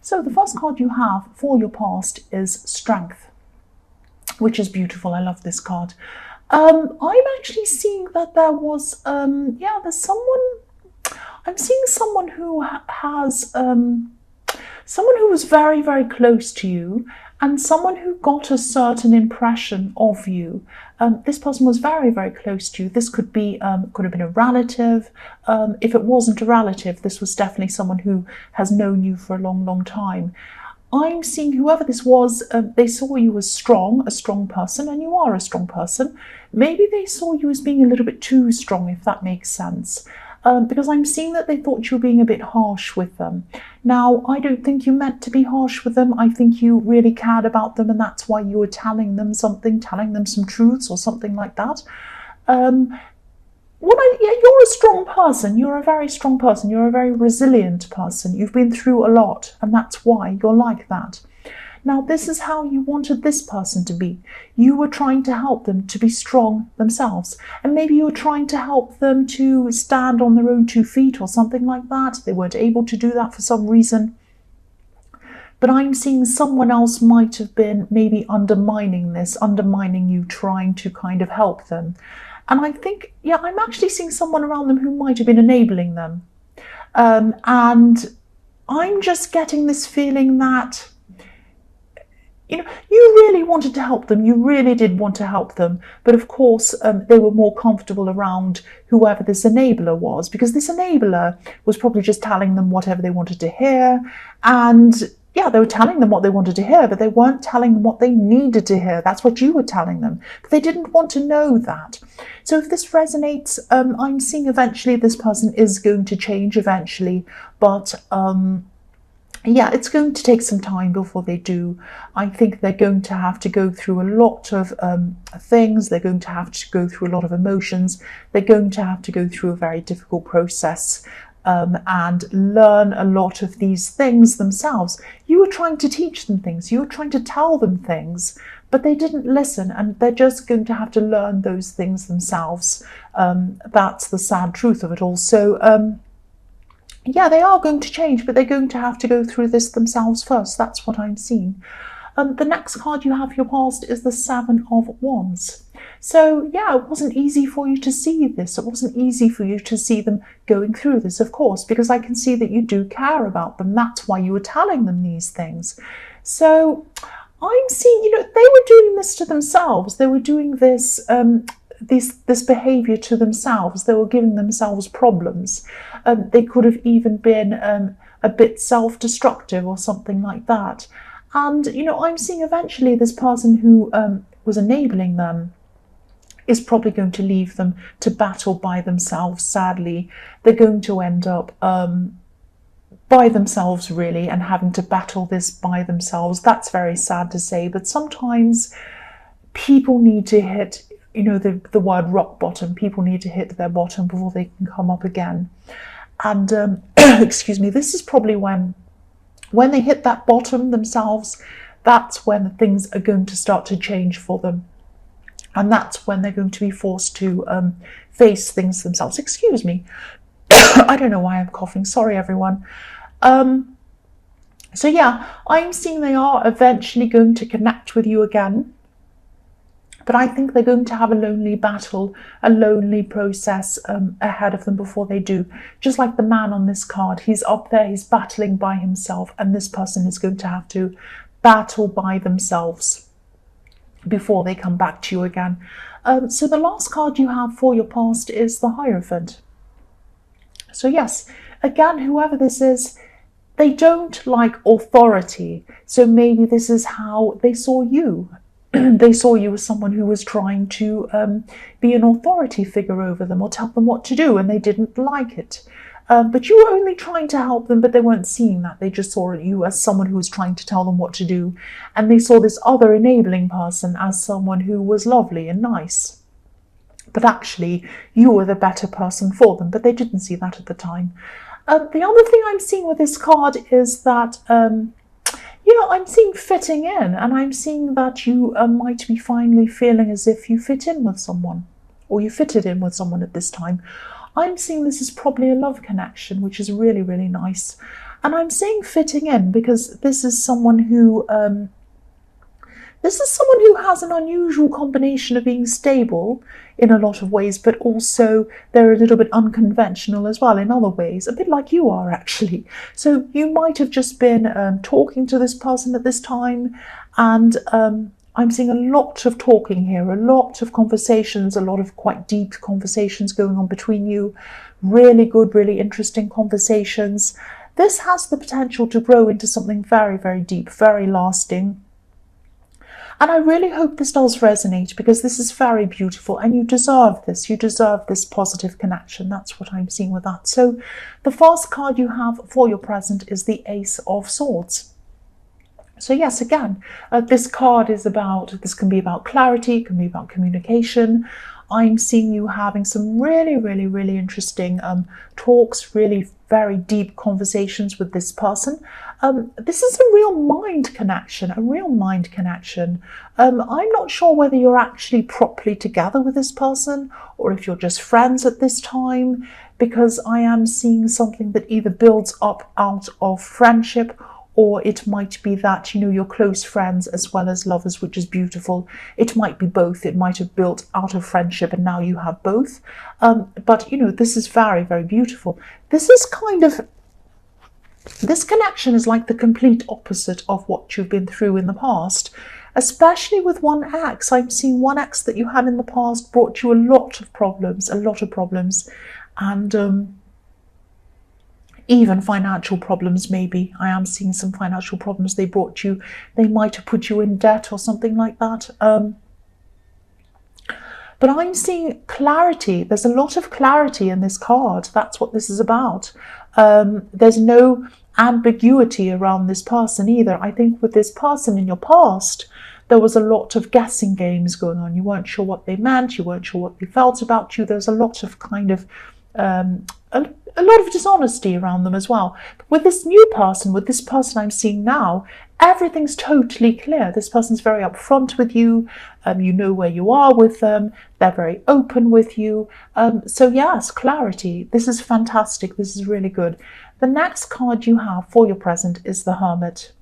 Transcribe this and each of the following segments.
So the first card you have for your past is Strength, which is beautiful. I love this card. I'm actually seeing that there was, there's someone, I'm seeing someone who has, someone who was very, very close to you, and someone who got a certain impression of you. This person was very, very close to you. This could have been a relative. If it wasn't a relative, this was definitely someone who has known you for a long, long time. I'm seeing whoever this was, they saw you as a strong person, and you are a strong person. Maybe they saw you as being a little bit too strong, if that makes sense. Because I'm seeing that they thought you were being a bit harsh with them. Now, I don't think you meant to be harsh with them. I think you really cared about them, and that's why you were telling them something, telling them some truths or something like that. You're a strong person. You're a very strong person. You're a very resilient person. You've been through a lot, and that's why you're like that. Now, this is how you wanted this person to be. You were trying to help them to be strong themselves. And maybe you were trying to help them to stand on their own 2 feet or something like that. They weren't able to do that for some reason. But I'm seeing someone else might have been maybe undermining you, trying to kind of help them. And I think, I'm actually seeing someone around them who might have been enabling them. And I'm just getting this feeling that, you really wanted to help them. You really did want to help them. But of course, they were more comfortable around whoever this enabler was, because this enabler was probably just telling them whatever they wanted to hear. And they were telling them what they wanted to hear, but they weren't telling them what they needed to hear. That's what you were telling them. But they didn't want to know that. So if this resonates, I'm seeing eventually this person is going to change eventually. But it's going to take some time before they do. I think they're going to have to go through a lot of things. They're going to have to go through a lot of emotions. They're going to have to go through a very difficult process and learn a lot of these things themselves. You were trying to teach them things. You were trying to tell them things, but they didn't listen, and they're just going to have to learn those things themselves. That's the sad truth of it all. So, they are going to change, but they're going to have to go through this themselves first. That's what I'm seeing. The next card you have for your past is the 7 of Wands. So, it wasn't easy for you to see this. It wasn't easy for you to see them going through this, of course, because I can see that you do care about them. That's why you were telling them these things. So, I'm seeing, they were doing this to themselves. They were doing this this behavior to themselves. They were giving themselves problems. They could have even been a bit self-destructive or something like that. And, I'm seeing eventually this person who was enabling them is probably going to leave them to battle by themselves, sadly. They're going to end up by themselves, really, and having to battle this by themselves. That's very sad to say, but sometimes people need to hit, the word rock bottom. People need to hit their bottom before they can come up again. And, excuse me, this is probably when they hit that bottom themselves, that's when things are going to start to change for them. And that's when they're going to be forced to face things themselves. Excuse me. I don't know why I'm coughing. Sorry, everyone. I'm seeing they are eventually going to connect with you again. But I think they're going to have a lonely battle, a lonely process ahead of them before they do. Just like the man on this card, he's up there, he's battling by himself, and this person is going to have to battle by themselves before they come back to you again. So the last card you have for your past is the Hierophant. So yes, again, whoever this is, they don't like authority. So maybe this is how they saw you. They saw you as someone who was trying to be an authority figure over them or tell them what to do, and they didn't like it. But you were only trying to help them, but they weren't seeing that. They just saw you as someone who was trying to tell them what to do. And they saw this other enabling person as someone who was lovely and nice. But actually, you were the better person for them, but they didn't see that at the time. The other thing I'm seeing with this card is that I'm seeing fitting in, and I'm seeing that you might be finally feeling as if you fit in with someone, or you fitted in with someone at this time. I'm seeing this as probably a love connection, which is really, really nice. And I'm saying fitting in because this is someone who has an unusual combination of being stable in a lot of ways, but also they're a little bit unconventional as well in other ways, a bit like you are actually. So you might have just been talking to this person at this time, and I'm seeing a lot of talking here, a lot of conversations, a lot of quite deep conversations going on between you. Really good, really interesting conversations. This has the potential to grow into something very, very deep, very lasting. And I really hope this does resonate because this is very beautiful and you deserve this. You deserve this positive connection. That's what I'm seeing with that. So the first card you have for your present is the Ace of Swords. So yes, again, this card is this can be about clarity, it can be about communication. I'm seeing you having some really, really, really interesting talks, really very deep conversations with this person. This is a real mind connection, I'm not sure whether you're actually properly together with this person or if you're just friends at this time, because I am seeing something that either builds up out of friendship, or it might be that, you're close friends as well as lovers, which is beautiful. It might be both. It might have built out of friendship and now you have both. But, this is very, very beautiful. This connection is like the complete opposite of what you've been through in the past, especially with one ex. I'm seeing one ex that you had in the past brought you a lot of problems, and even financial problems, maybe. I am seeing some financial problems they brought you. They might have put you in debt or something like that. But I'm seeing clarity. There's a lot of clarity in this card. That's what this is about. There's no ambiguity around this person either. I think with this person in your past, there was a lot of guessing games going on. You weren't sure what they meant. You weren't sure what they felt about you. There's a lot of kind of a lot of dishonesty around them as well. But with this new person, with this person I'm seeing now, everything's totally clear. This person's very upfront with you. You know where you are with them. They're very open with you. So yes, clarity. This is fantastic. This is really good. The next card you have for your present is the Hermit.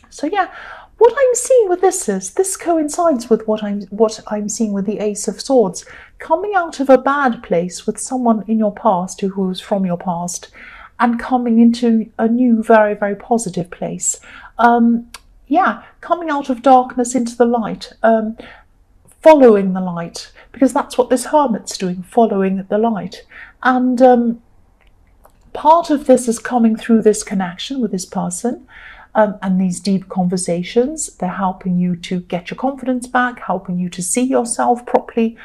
So yeah, what I'm seeing with this coincides with what I'm seeing with the Ace of Swords. Coming out of a bad place with someone in your past who was from your past, and coming into a new, very, very positive place. Coming out of darkness into the light, following the light, because that's what this Hermit's doing, following the light. And part of this is coming through this connection with this person. And these deep conversations, they're helping you to get your confidence back, helping you to see yourself properly.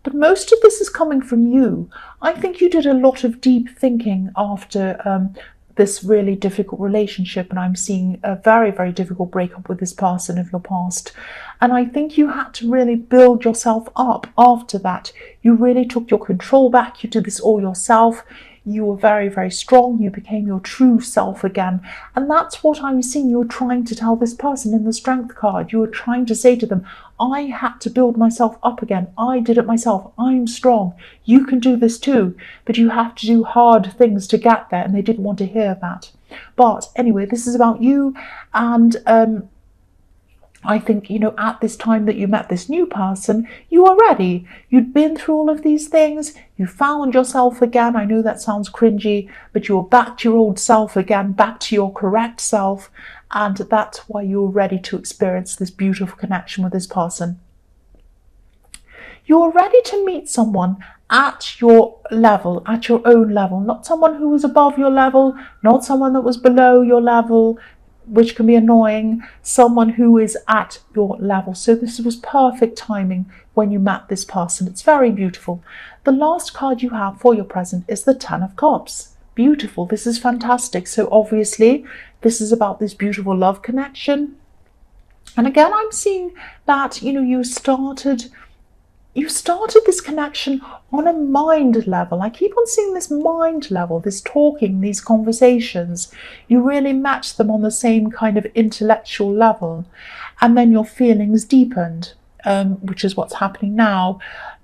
But most of this is coming from you. I think you did a lot of deep thinking after this really difficult relationship, and I'm seeing a very, very difficult breakup with this person of your past. And I think you had to really build yourself up after that. You really took your control back. You did this all yourself. You were very, very strong. You became your true self again. And that's what I'm seeing you're trying to tell this person in the Strength card. You were trying to say to them, I had to build myself up again. I did it myself. I'm strong. You can do this too. But you have to do hard things to get there. And they didn't want to hear that. But anyway, this is about you. And I think, at this time that you met this new person, you were ready. You'd been through all of these things. You found yourself again. I know that sounds cringy, but you were back to your old self again, back to your correct self. And that's why you're ready to experience this beautiful connection with this person. You're ready to meet someone at your level, at your own level, not someone who was above your level, not someone that was below your level, which can be annoying, someone who is at your level. So this was perfect timing when you met this person. It's very beautiful. The last card you have for your present is the Ten of Cups. Beautiful. This is fantastic. So obviously this is about this beautiful love connection. And again, I'm seeing that, you started this connection on a mind level. I keep on seeing this mind level, this talking, these conversations. You really match them on the same kind of intellectual level. And then your feelings deepened, which is what's happening now.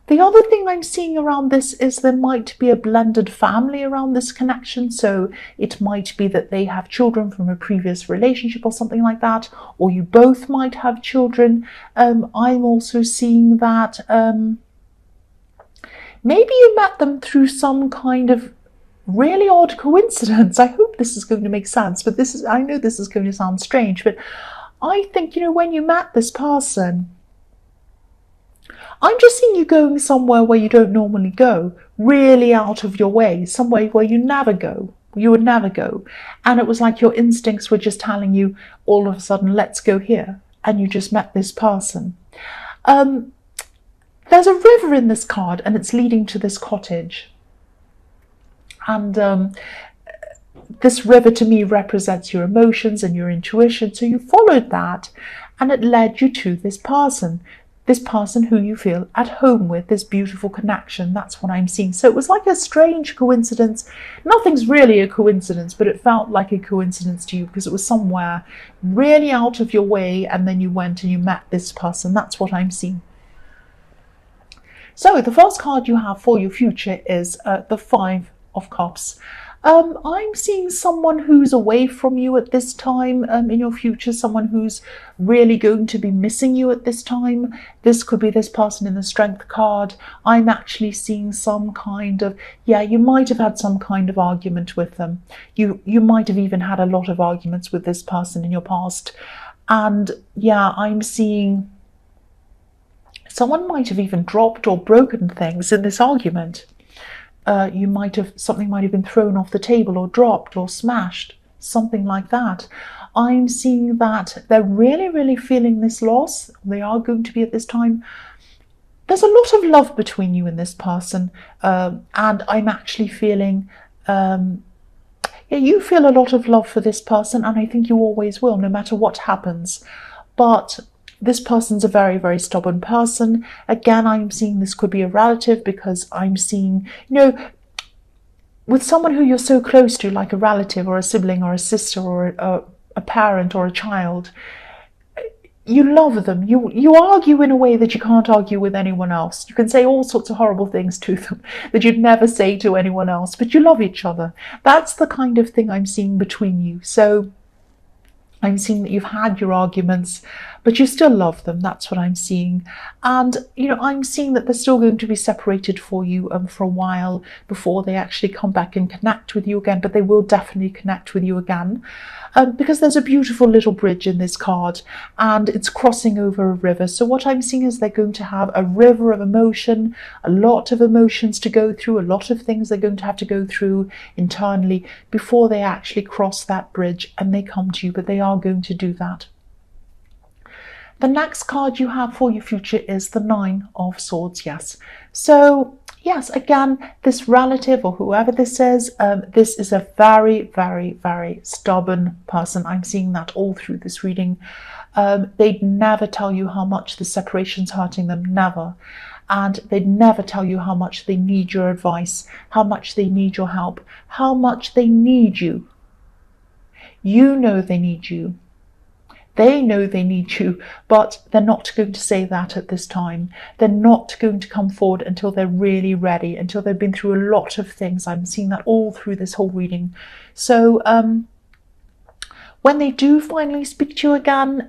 The other thing I'm seeing around this is there might be a blended family around this connection. So it might be that they have children from a previous relationship or something like that, or you both might have children. I'm also seeing that maybe you met them through some kind of really odd coincidence. I hope this is going to make sense, but I know this is going to sound strange, but I think, when you met this person, I'm just seeing you going somewhere where you don't normally go, really out of your way, somewhere where you never go. You would never go. And it was like your instincts were just telling you all of a sudden, let's go here. And you just met this person. There's a river in this card and it's leading to this cottage. And this river to me represents your emotions and your intuition. So you followed that and it led you to this person who you feel at home with, this beautiful connection. That's what I'm seeing. So it was like a strange coincidence. Nothing's really a coincidence, but it felt like a coincidence to you because it was somewhere really out of your way and then you went and you met this person. That's what I'm seeing. So the first card you have for your future is the Five of Cups. I'm seeing someone who's away from you at this time in your future, someone who's really going to be missing you at this time. This could be this person in the Strength card. I'm actually seeing some kind of, you might have had some kind of argument with them. You might have even had a lot of arguments with this person in your past. And I'm seeing someone might have even dropped or broken things in this argument. Something might have been thrown off the table or dropped or smashed, something like that. I'm seeing that they're really, really feeling this loss. They are going to be at this time. There's a lot of love between you and this person. And I'm actually feeling, you feel a lot of love for this person. And I think you always will, no matter what happens. But this person's a very, very stubborn person. Again, I'm seeing this could be a relative because I'm seeing, with someone who you're so close to, like a relative or a sibling or a sister or a parent or a child, you love them. You argue in a way that you can't argue with anyone else. You can say all sorts of horrible things to them that you'd never say to anyone else, but you love each other. That's the kind of thing I'm seeing between you. So I'm seeing that you've had your arguments, but you still love them. That's what I'm seeing. And, I'm seeing that they're still going to be separated for you for a while before they actually come back and connect with you again, but they will definitely connect with you again. Because there's a beautiful little bridge in this card and it's crossing over a river. So what I'm seeing is they're going to have a river of emotion, a lot of emotions to go through, a lot of things they're going to have to go through internally before they actually cross that bridge and they come to you, but they are going to do that. The next card you have for your future is the Nine of Swords, yes. So yes, again, this relative or whoever this is a very, very, very stubborn person. I'm seeing that all through this reading. They'd never tell you how much the separation's hurting them, never. And they'd never tell you how much they need your advice, how much they need your help, how much they need you. You know they need you. They know they need you, but they're not going to say that at this time. They're not going to come forward until they're really ready, until they've been through a lot of things. I'm seeing that all through this whole reading. So when they do finally speak to you again,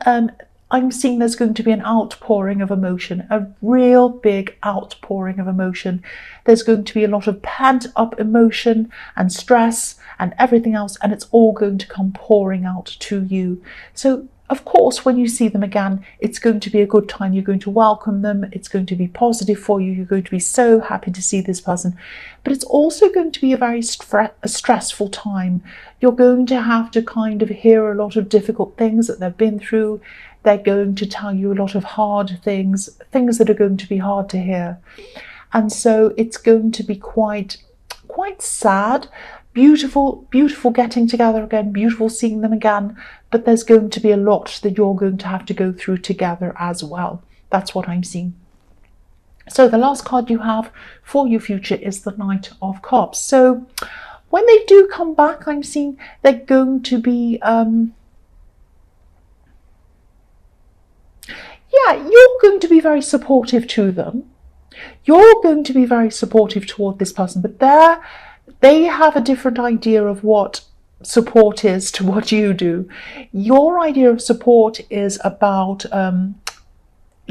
I'm seeing there's going to be an outpouring of emotion, a real big outpouring of emotion. There's going to be a lot of pent up emotion and stress and everything else, and it's all going to come pouring out to you. So of course, when you see them again, it's going to be a good time. You're going to welcome them. It's going to be positive for you. You're going to be so happy to see this person. But it's also going to be a very stressful time. You're going to have to kind of hear a lot of difficult things that they've been through. They're going to tell you a lot of hard things that are going to be hard to hear. And so it's going to be quite sad. Beautiful getting together again, beautiful seeing them again, but there's going to be a lot that you're going to have to go through together as well. That's what I'm seeing. So the last card you have for your future is the Knight of Cups. So when they do come back, I'm seeing they're going to be you're going to be very supportive to them. You're going to be very supportive toward this person, but they have a different idea of what support is to what you do. Your idea of support is about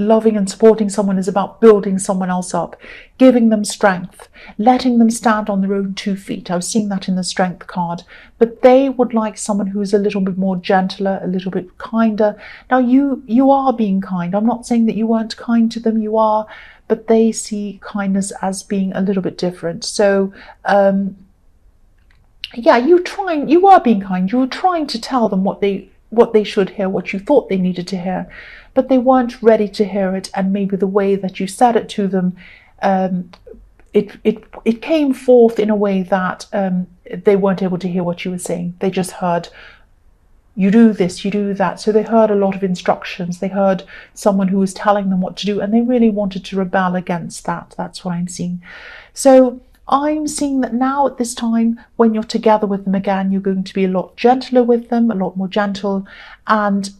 loving and supporting someone, is about building someone else up, giving them strength, letting them stand on their own 2 feet. I was seeing that in the strength card. But they would like someone who's a little bit more gentler, a little bit kinder. Now, you are being kind. I'm not saying that you weren't kind to them. You are, but they see kindness as being a little bit different. So, yeah, you are being kind. You were trying to tell them what they should hear, what you thought they needed to hear, but they weren't ready to hear it. And maybe the way that you said it to them, it came forth in a way that they weren't able to hear what you were saying. They just heard, you do this, you do that. So they heard a lot of instructions. They heard someone who was telling them what to do, and they really wanted to rebel against that. That's what I'm seeing. So I'm seeing that now at this time, when you're together with them again, you're going to be a lot gentler with them, a lot more gentle, and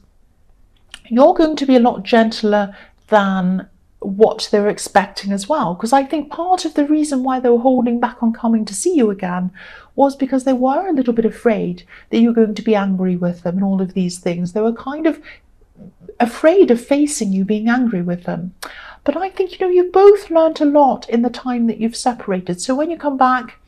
you're going to be a lot gentler than what they're expecting as well. Because I think part of the reason why they were holding back on coming to see you again was because they were a little bit afraid that you're going to be angry with them and all of these things. They were kind of afraid of facing you being angry with them. But I think, you've both learned a lot in the time that you've separated. So when you come back,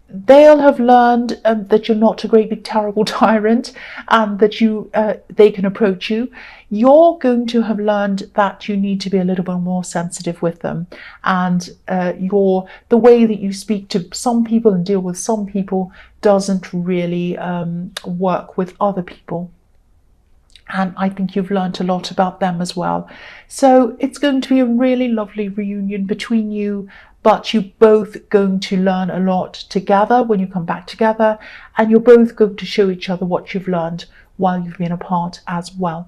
they'll have learned that you're not a great big terrible tyrant, and that they can approach you. You're going to have learned that you need to be a little bit more sensitive with them, and the way that you speak to some people and deal with some people doesn't really work with other people. And I think you've learned a lot about them as well. So it's going to be a really lovely reunion between you, but you're both going to learn a lot together when you come back together, and you're both going to show each other what you've learned while you've been apart as well.